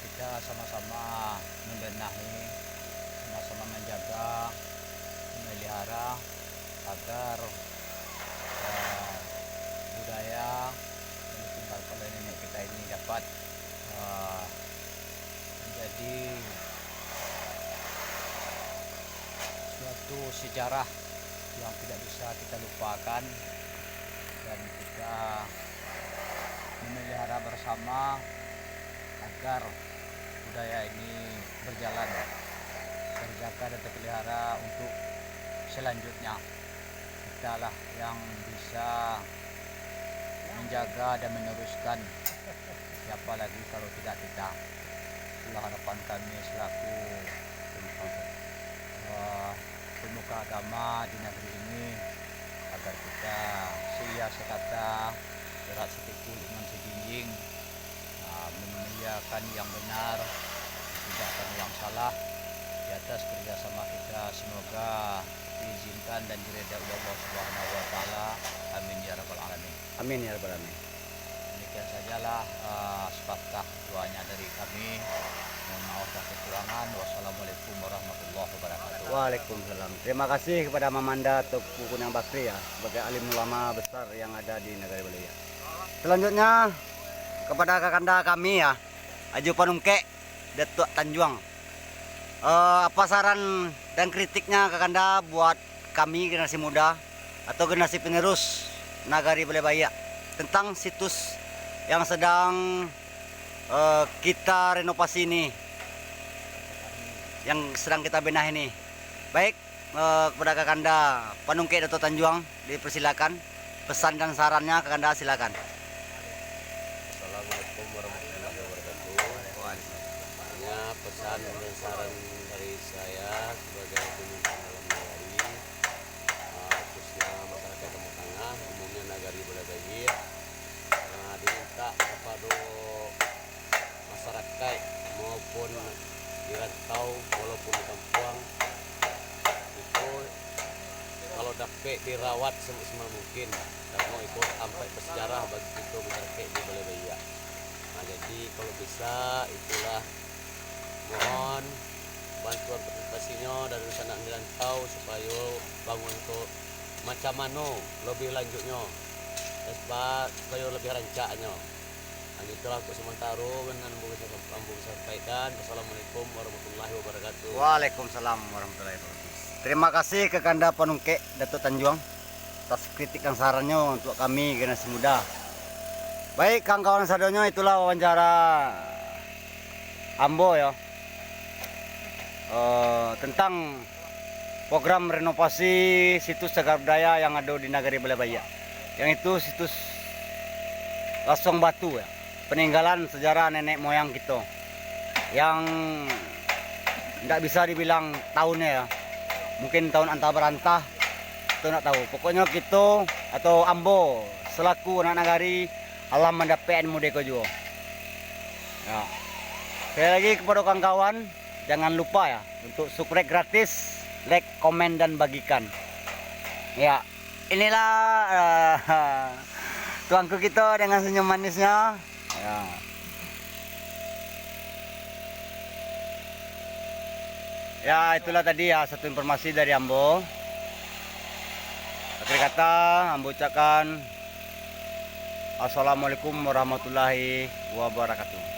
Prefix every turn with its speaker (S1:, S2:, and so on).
S1: kita sama-sama membenahi, sama-sama menjaga, memelihara agar budaya yang ditinggalkan oleh nenek kita ini dapat menjadi suatu sejarah yang tidak bisa kita lupakan, dan kita memelihara bersama agar budaya ini berjalan, terjaga dan terpelihara untuk selanjutnya. Kita lah yang bisa menjaga dan meneruskan, siapa lagi kalau tidak kita. Itulah harapan kami selaku pemuka agama di negeri ini, agar kita seia sekata, berat sepikul iman sejinjing, memuliakan yang benar, meninggalkan yang salah. Di atas kerjasama kita semoga diizinkan dan diridai oleh Allah Subhanahu wa taala. Amin ya rabbal alamin.
S2: Amin ya rabbal alamin.
S1: Demikian sajalah sepatah doanya dari kami. Mohon maaf atas kekurangan. Wassalamualaikum warahmatullahi wabarakatuh.
S2: Waalaikumsalam. Terima kasih kepada Mamanda Teguh Kunang Bakri ya, sebagai alim ulama besar yang ada di negara Belaya. Selanjutnya kepada kakanda kami ya, Aju Panungke Datuk Tanjuang. Apa saran dan kritiknya kakanda buat kami generasi muda atau generasi penerus Nagari Balebaya tentang situs yang sedang kita renovasi ini, yang sedang kita benahi ini. Baik, kepada kakanda Panungke Datuk Tanjuang dipersilakan pesan dan sarannya, kakanda silakan.
S3: Assalamualaikum warahmatullahi wabarakatuh. Hanya pesan dan saran dari saya sebagai pemimpin dalam nagari, khususnya masyarakat Timur Tengah, umumnya Nagari Balebaya, diminta kepada masyarakat maupun di rantau walaupun di kampung itu kalau dapat dirawat semaksimal mungkin, karena itu sampai bersejarah bagi kita masyarakat di Balebaya. Nah, jadi kalau bisa itulah mohon bantuan partisipasinya dari sana di rantau supaya bangun untuk macam mana lebih lanjutnya, supaya lebih rancaknya. Nah, itulah untuk sementara dengan Ambu sampaikan. Wassalamualaikum warahmatullahi wabarakatuh.
S2: Waalaikumsalam warahmatullahi wabarakatuh. Terima kasih kakanda Panungke Datuk Tanjuang atas kritik dan sarannya untuk kami generasi muda. Baik kawan-kawan sadonyo, itulah wawancara Ambo ya, tentang program renovasi situs cagar budaya yang ada di Nagari Balebaya, yang itu situs Lasong Batu ya, peninggalan sejarah nenek moyang kita yang tidak bisa dibilang tahunnya ya, mungkin tahun antah berantah, itu tidak tahu. Pokoknya kita atau Ambo selaku anak nagari alam mendapat mudeko juga ya. Sekali lagi kepada kawan-kawan, jangan lupa ya untuk subscribe gratis, like, komen, dan bagikan ya. Inilah tuanku kita dengan senyum manisnya ya. Ya, itulah tadi ya satu informasi dari Ambo. Akhir kata Ambo ucapkan Assalamualaikum warahmatullahi wabarakatuh.